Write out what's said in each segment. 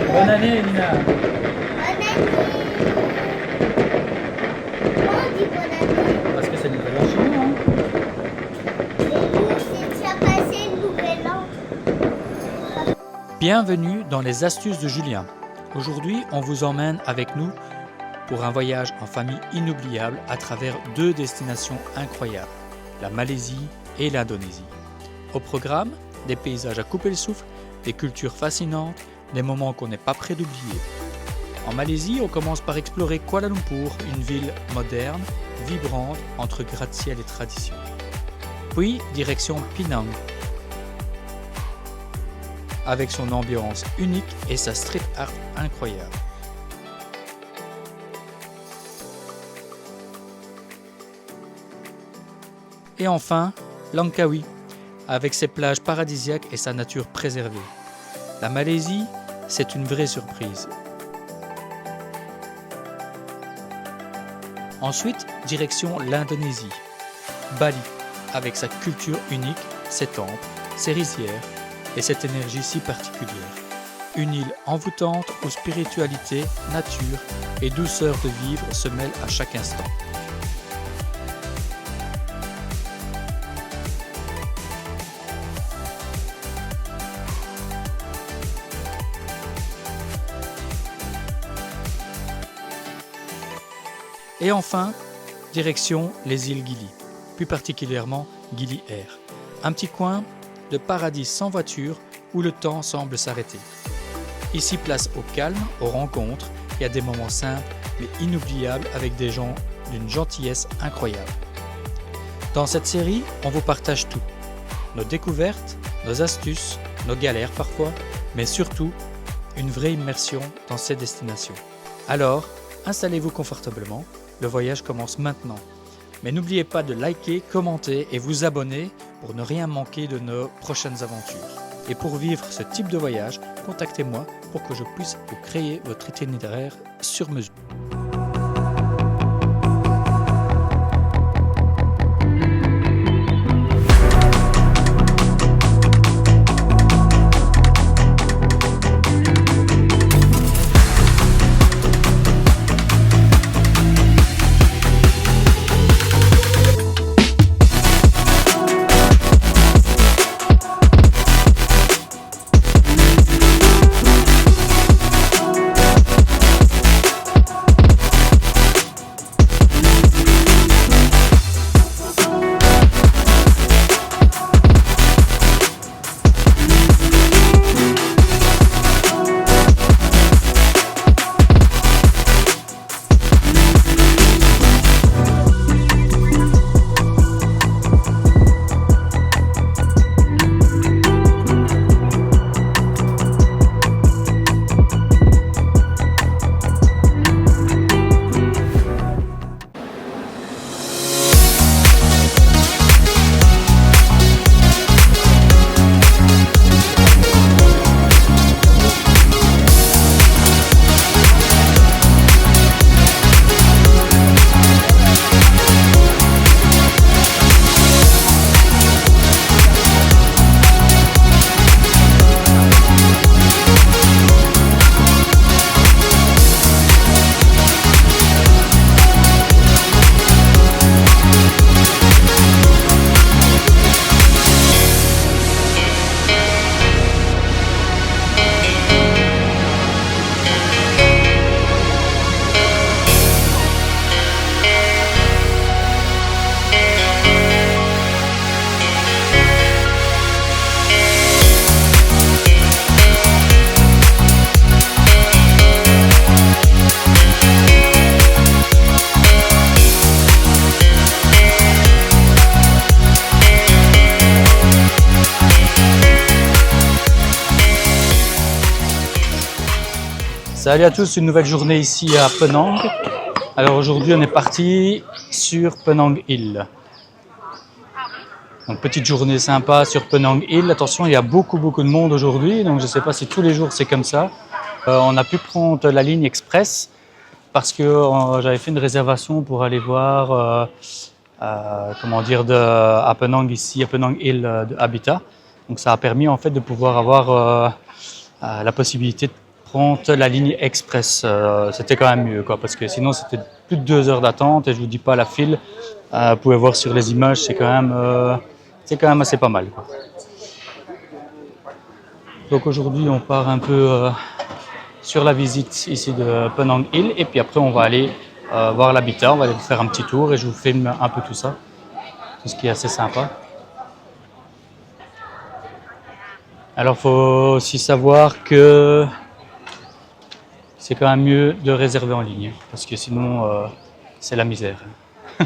Bonne année, Elina. Bonne année. Pourquoi on dit bonne année? Parce que c'est le nouvel an chez nous, hein. Mais nous, c'est déjà passé le nouvel an. Bienvenue dans les astuces de Julien. Aujourd'hui, on vous emmène avec nous pour un voyage en famille inoubliable à travers deux destinations incroyables, la Malaisie et l'Indonésie. Au programme, des paysages à couper le souffle, des cultures fascinantes, des moments qu'on n'est pas prêt d'oublier. En Malaisie, on commence par explorer Kuala Lumpur, une ville moderne, vibrante, entre gratte-ciel et tradition. Puis, direction Penang, avec son ambiance unique et sa street art incroyable. Et enfin, Langkawi, avec ses plages paradisiaques et sa nature préservée. La Malaisie, c'est une vraie surprise. Ensuite, direction l'Indonésie. Bali, avec sa culture unique, ses temples, ses rizières et cette énergie si particulière. Une île envoûtante où spiritualité, nature et douceur de vivre se mêlent à chaque instant. Et enfin, direction les îles Gili, plus particulièrement Gili Air, un petit coin de paradis sans voiture où le temps semble s'arrêter. Ici, place au calme, aux rencontres et à des moments simples mais inoubliables avec des gens d'une gentillesse incroyable. Dans cette série, on vous partage tout, nos découvertes, nos astuces, nos galères parfois, mais surtout une vraie immersion dans ces destinations. Alors, installez-vous confortablement. Le voyage commence maintenant. Mais n'oubliez pas de liker, commenter et vous abonner pour ne rien manquer de nos prochaines aventures. Et pour vivre ce type de voyage, contactez-moi pour que je puisse vous créer votre itinéraire sur mesure. Salut à tous, une nouvelle journée ici à Penang. Alors aujourd'hui on est parti sur Penang Hill. Donc petite journée sympa sur Penang Hill. Attention, il y a beaucoup de monde aujourd'hui, donc je ne sais pas si tous les jours c'est comme ça. On a pu prendre la ligne express parce que j'avais fait une réservation pour aller voir à Penang ici, à Penang Hill de Habitat. Donc ça a permis en fait de pouvoir avoir la possibilité de prendre la ligne express. C'était quand même mieux, quoi, parce que sinon c'était plus de 2 heures d'attente et je vous dis pas la file. Vous pouvez voir sur les images, c'est quand même assez pas mal, quoi. Donc aujourd'hui on part un peu sur la visite ici de Penang Hill et puis après on va aller voir l'habitat, on va aller faire un petit tour et je vous filme un peu tout ça, tout ce qui est assez sympa. Alors il faut aussi savoir que c'est quand même mieux de réserver en ligne parce que sinon c'est la misère. Je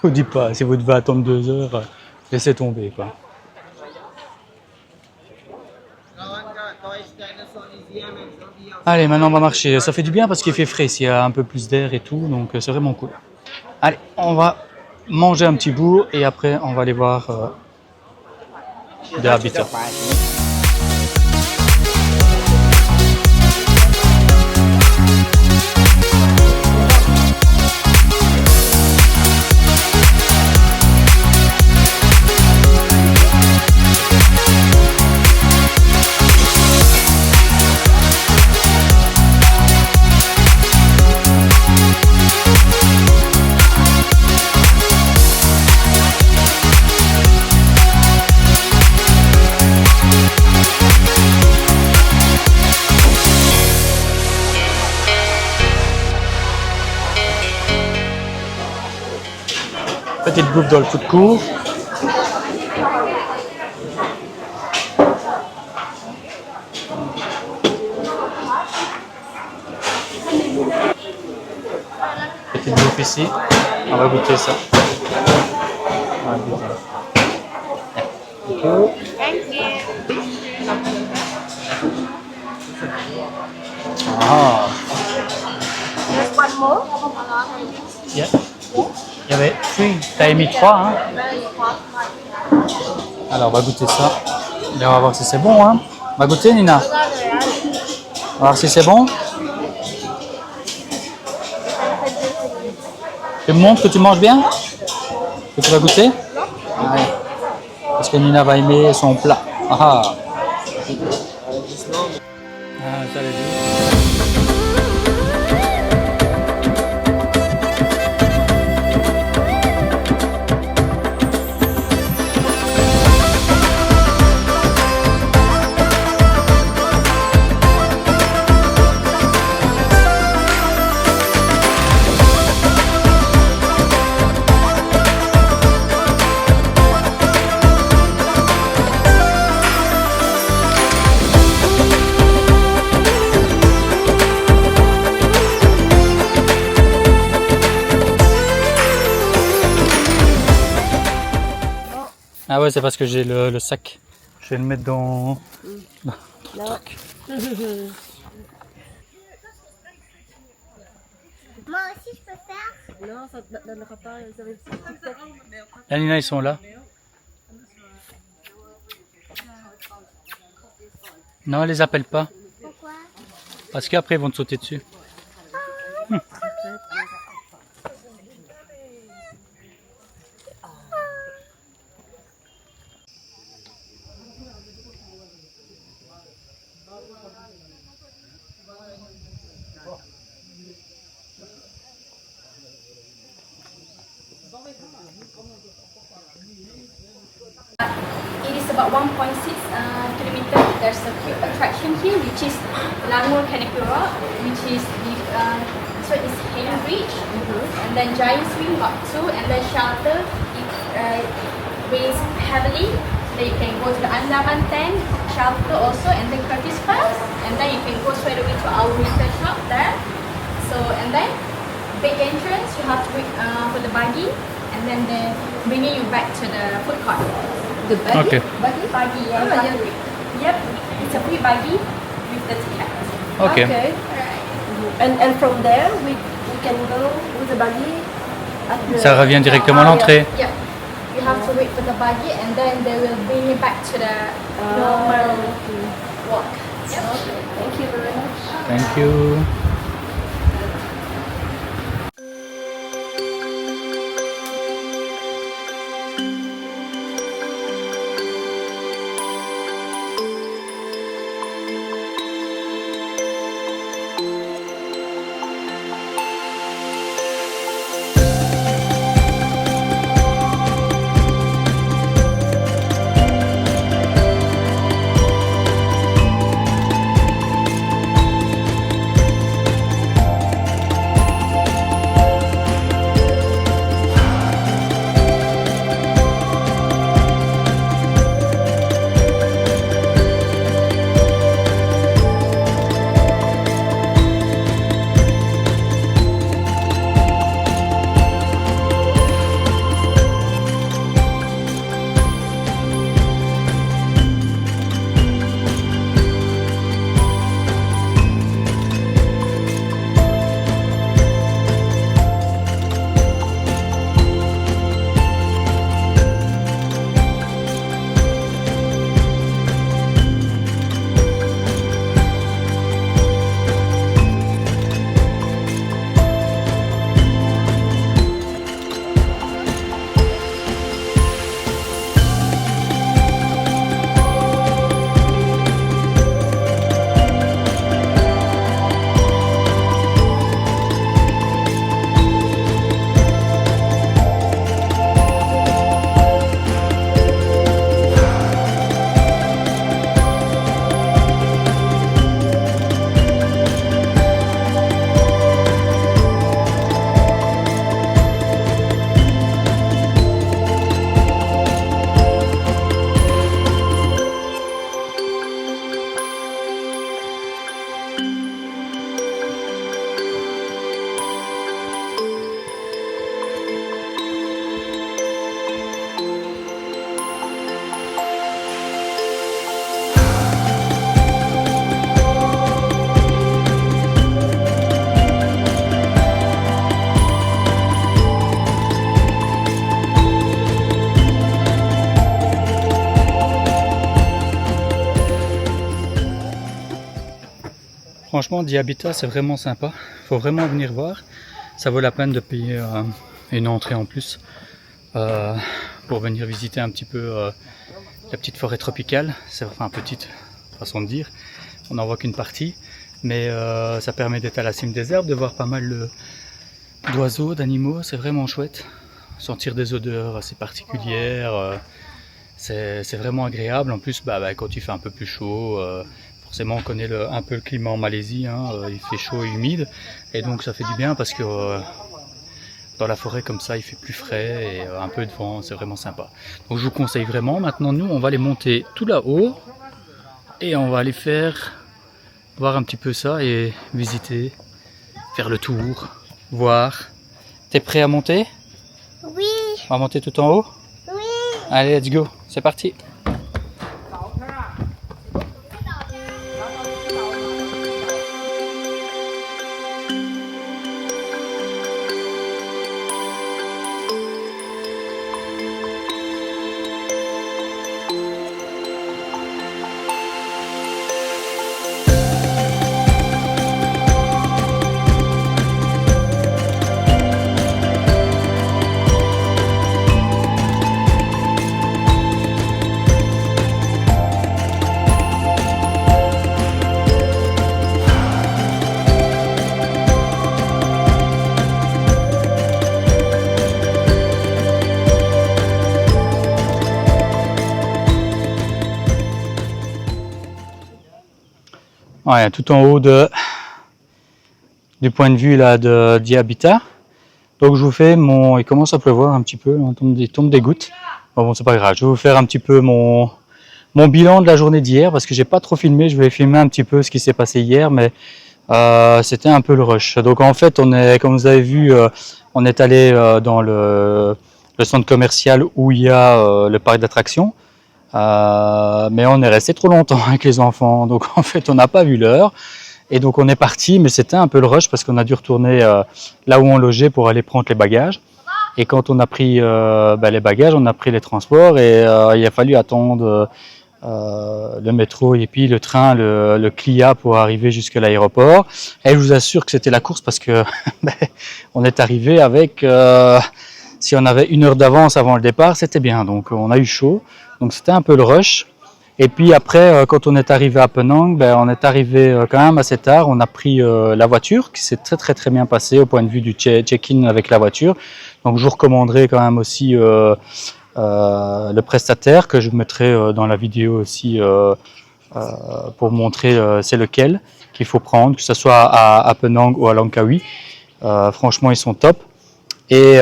vous dis pas, si vous devez attendre 2 heures, laissez tomber, quoi. Allez, maintenant on va marcher. Ça fait du bien parce qu'il fait frais, s'il y a un peu plus d'air et tout, donc c'est vraiment cool. Allez, on va manger un petit bout et après on va aller voir de Habitat. Petite bouffe dans le food court. Petite bouffe ici. On va goûter ça. On va goûter. Ah. Just one more. Yeah. Il y avait 3, t'as mis 3, hein? Alors on va goûter ça. Et on va voir si c'est bon, hein? On va goûter, Nina? On va voir si c'est bon. Tu me montres que tu manges bien? Que tu vas goûter? Ouais. Parce que Nina va aimer son plat. Ah, ça l'est dit. Ah ouais, c'est parce que j'ai le sac. Je vais le mettre dans le truc. Moi aussi, je peux faire. Non, ça ne donnera pas. Ça va être... La Nina, ils sont là. Non, elle les appelle pas. Pourquoi? Parce qu'après, ils vont te sauter dessus. It is about 1.6 kilometer. There's a cute attraction here, which is Langur Canopy Rock, which is so it's Hanging Bridge, and then Giant Swing Lot 2, and then Shelter. It rains heavily. Then you can go to the Andaman Tank Shelter also, and then Curtis Pass, and then you can go straight away to our winter shop there. So and then big entrance, you have to wait for the buggy, and then they're bringing you back to the food court. The buggy? Okay. Buggy, yeah. Oh, You have to wait. Yep, it's a free buggy with the ticket. Okay. Alright. And from there, we can go with the buggy at the... Ça revient directement à l'entrée. Yep. You have to wait for the buggy, and then they will bring you back to the normal walk. Yep. Thank you very much. Thank you. franchement, Diabita, c'est vraiment sympa. Il faut vraiment venir voir. Ça vaut la peine de payer une entrée en plus pour venir visiter un petit peu la petite forêt tropicale. C'est enfin petite façon de dire. On n'en voit qu'une partie. Mais ça permet d'être à la cime des herbes, de voir pas mal d'oiseaux, d'animaux. C'est vraiment chouette. Sentir des odeurs assez particulières. C'est vraiment agréable. En plus, quand il fait un peu plus chaud, forcément on connaît un peu le climat en Malaisie, hein, il fait chaud et humide. Et donc ça fait du bien parce que dans la forêt comme ça, il fait plus frais et un peu de vent, c'est vraiment sympa. Donc je vous conseille vraiment. Maintenant, nous, on va aller monter tout là-haut et on va aller voir un petit peu ça et visiter, faire le tour, voir. T'es prêt à monter? Oui, On va monter tout en haut? oui. Allez, let's go, c'est parti. Ouais, tout en haut du point de vue là de Diabita. Donc je vous fais il commence à pleuvoir un petit peu, il tombe des gouttes. Bon, c'est pas grave, je vais vous faire un petit peu mon bilan de la journée d'hier parce que j'ai pas trop filmé. Je vais filmer un petit peu ce qui s'est passé hier, mais c'était un peu le rush. Donc en fait, comme vous avez vu, on est allé dans le centre commercial où il y a le parc d'attractions. Mais on est resté trop longtemps avec les enfants, donc en fait on n'a pas vu l'heure et donc on est parti, mais c'était un peu le rush parce qu'on a dû retourner là où on logeait pour aller prendre les bagages. Et quand on a pris les bagages, on a pris les transports et il a fallu attendre le métro et puis le train, le Clia pour arriver jusqu'à l'aéroport. Et je vous assure que c'était la course parce que on est arrivé avec si on avait 1 heure d'avance avant le départ, c'était bien, donc on a eu chaud. Donc c'était un peu le rush. Et puis après, quand on est arrivé à Penang, on est arrivé quand même assez tard. On a pris la voiture, qui s'est très bien passé au point de vue du check-in avec la voiture. Donc je vous recommanderai quand même aussi le prestataire que je mettrai dans la vidéo aussi pour montrer c'est lequel qu'il faut prendre, que ce soit à Penang ou à Langkawi. Franchement, ils sont top. Et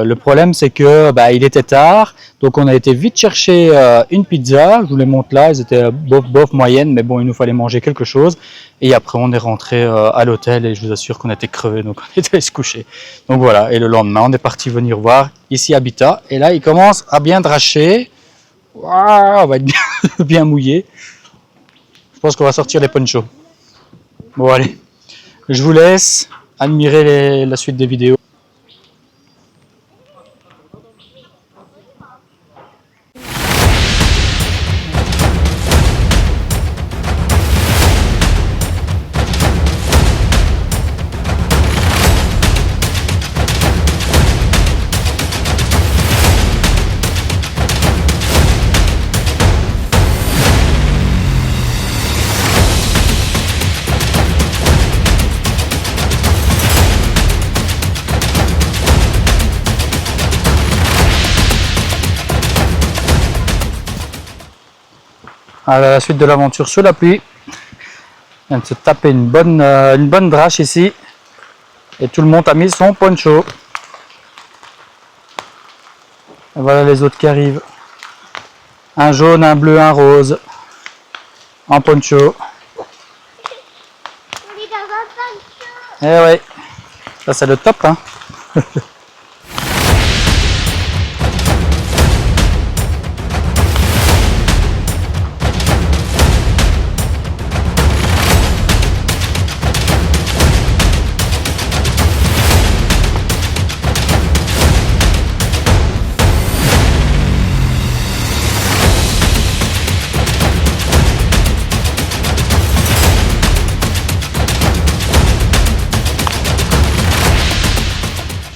le problème, c'est que il était tard, donc on a été vite chercher une pizza. Je vous les montre là, elles étaient bof moyennes, mais bon, il nous fallait manger quelque chose. Et après, on est rentré à l'hôtel et je vous assure qu'on était crevés, donc on était allé se coucher. Donc voilà, et le lendemain, on est parti venir voir ici Habitat. Et là, il commence à bien dracher. Waouh, on va être bien mouillé. Je pense qu'on va sortir les ponchos. Bon, allez, je vous laisse admirer la suite des vidéos. À la suite de l'aventure sous la pluie, on vient de se taper une bonne drache ici et tout le monde a mis son poncho. Et voilà les autres qui arrivent. Un jaune, un bleu, un rose en poncho. On est dans un poncho. Eh ouais, ça c'est le top hein.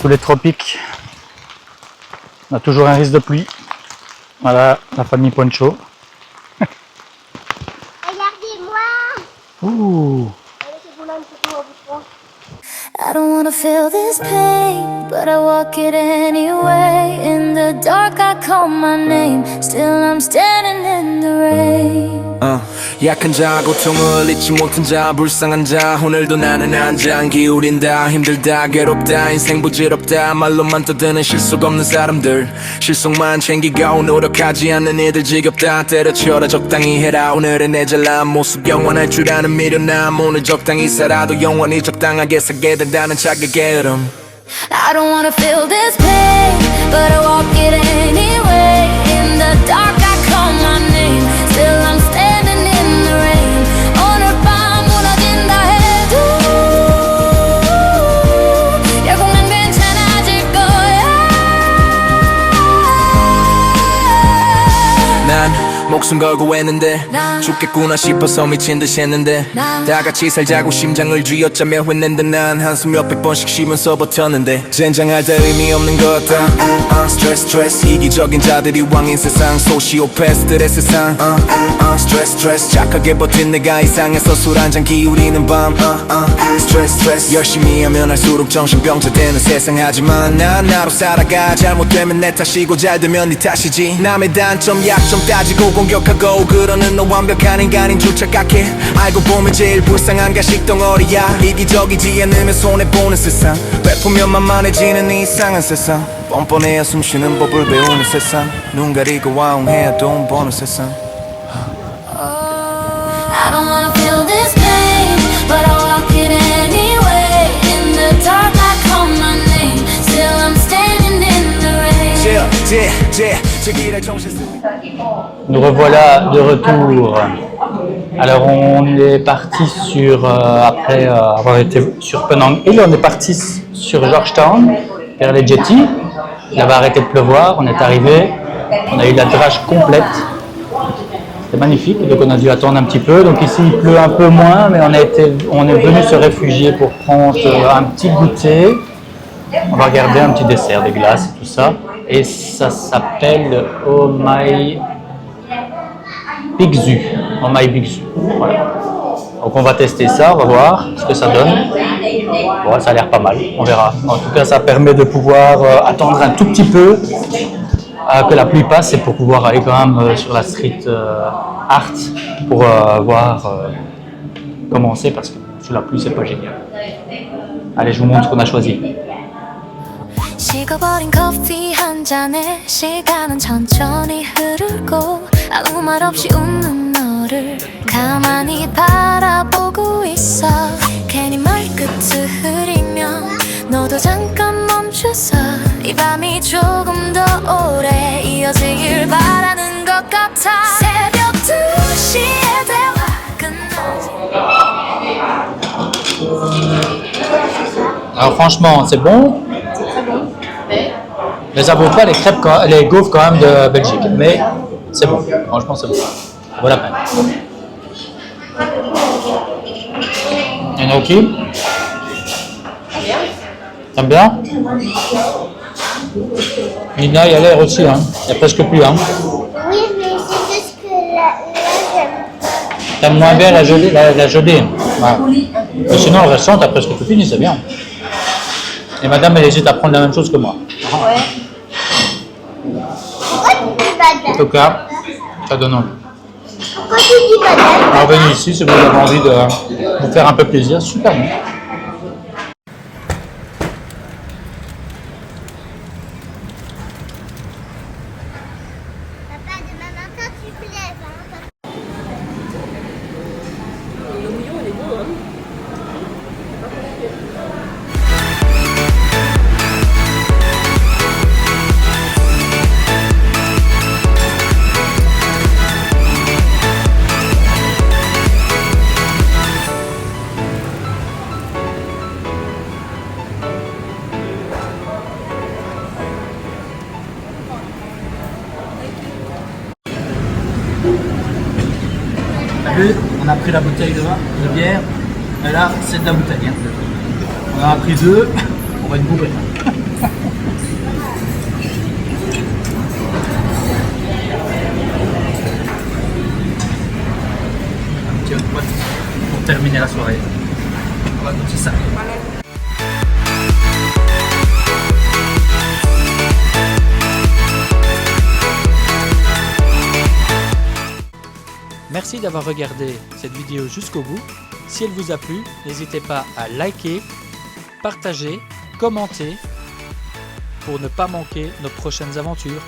Sous les tropiques, on a toujours un risque de pluie. Voilà la famille Poncho. Regardez-moi. Ouh. I don't wanna feel this pain, but I walk it anyway. In the dark I call my name, still I'm standing in the rain. 약한 자, 고통을 잊지 못한 자, 불쌍한 자. 오늘도 나는 한잔 기울인다. 힘들다, 괴롭다, 인생 부질없다. 말로만 떠드는 실속 없는 사람들, 실속만 챙기고 노력하지 않는 이들 지겹다. 때려쳐라, 적당히 해라. 오늘의 내 잘난 모습 영원할 줄 아는 미련남. 오늘 적당히 살아도 영원히 적당하게 살게 된다는 자격의 흐름. I don't wanna feel this pain, but I walk it anyway. In the dark I call my name, still I'm standing in the rain. 오늘 밤 무너진다 해도 결국 난 괜찮아질 거야. 난 목숨 걸고 했는데 죽겠구나 싶어서 미친 듯이 했는데 다 같이 살자고 심장을 쥐어짜며 혼낸다. 난 한숨 몇백 번씩 쉬면서 버텼는데 젠장할 때 의미 없는 것 같다. 스트레스 이기적인 자들이 왕인 세상, 소시오패스들의 세상. 스트레스 착하게 버틴 내가 이상해서 술 한잔 기울이는 밤. 스트레스 열심히 하면 할수록 정신병자 되는 세상. 하지만 난 나로 살아가. 잘못되면 내 탓이고 잘되면 네 탓이지. 남의 단점 약점 따지고 공격하고 그러는 너 완벽한 인간인 줄 착각해. 알고 보면 제일 불쌍한 가식덩어리야. 이기적이지 않으면 손해보는 세상, 베푸면 만만해지는 이 이상한 세상. 뻔뻔해야 숨쉬는 법을 배우는 세상. 눈 가리고 와웅해야 돈 버는 세상. I don't wanna feel this pain, but I walk it anyway. In the dark I call my name, still I'm standing in the rain. Nous revoilà de retour. Alors on est parti sur, après avoir été sur Penang Hill, on est parti sur Georgetown, vers les jetties. Il avait arrêté de pleuvoir, on est arrivé, on a eu la drage complète. C'était magnifique, donc on a dû attendre un petit peu. Donc ici il pleut un peu moins, mais on est venu se réfugier pour prendre un petit goûter. On va regarder un petit dessert, des glaces et tout ça. Et ça s'appelle Oh My Bigzu. Oh My Bigzu. Voilà. Donc on va tester ça, on va voir ce que ça donne. Bon, ça a l'air pas mal, on verra. En tout cas, ça permet de pouvoir attendre un tout petit peu que la pluie passe, et pour pouvoir aller quand même sur la street art pour voir commencer, parce que sous la pluie c'est pas génial. Allez, je vous montre ce qu'on a choisi. 식어버린 커피 한 잔에 시간은 천천히 흐르고 아무 말 없이 웃는 너를 가만히 바라보고 있어. 괜히 말끝을 흐리면 너도 잠깐 멈춰서 이 밤이 조금 더 오래 이어지길 바라는 것 같아. 새벽 2시에 대화 끝나지. Alors franchement, c'est bon. Mais ça vaut pas les crêpes, les gaufres quand même de Belgique. Mais c'est bon, franchement c'est bon. Ça vaut la peine. Et Naoki, t'aimes bien? Nina, il y a l'air aussi, hein. Il n'y a presque plus, hein. Oui, mais c'est juste que là j'aime. T'aimes moins bien la gelée, la gelée. Ouais. Mais sinon le restant, t'as presque tout fini, c'est bien. Et madame, elle hésite à prendre la même chose que moi. Pourquoi tu dis madame? En tout cas, ça donne envie. Pourquoi tu dis madame? Alors venez ici si vous avez envie de vous faire un peu plaisir, super bon. Papa, demain matin tu te lèves, hein? On a pris la bouteille de bière, et là c'est de la bouteille. Hein. On en a pris deux, On va être bourré. Tiens, pour terminer la soirée, on va goûter ça. Merci d'avoir regardé cette vidéo jusqu'au bout. Si elle vous a plu, n'hésitez pas à liker, partager, commenter pour ne pas manquer nos prochaines aventures.